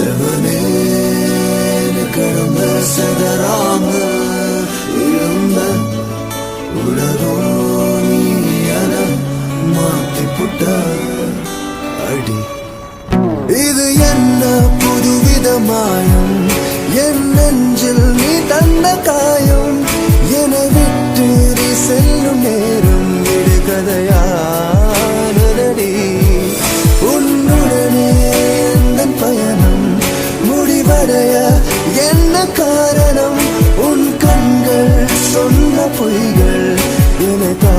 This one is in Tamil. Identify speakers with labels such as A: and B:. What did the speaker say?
A: தேவனே கடந்த சதராம இருந்த உலகம் நீ என மாத்தி புட்ட அடி. இது என்ன புதுவித மாயம், என் நெஞ்சில் நீ தந்த காயம், என விட்டு நீ செல்லும் நேரம் விடுகதையானதடி. உன்னுடனே எந்தன் பயணம் முடிவடைய என்ன காரணம், உன் கண்கள் சொன்ன பொய்கள் எனக்கு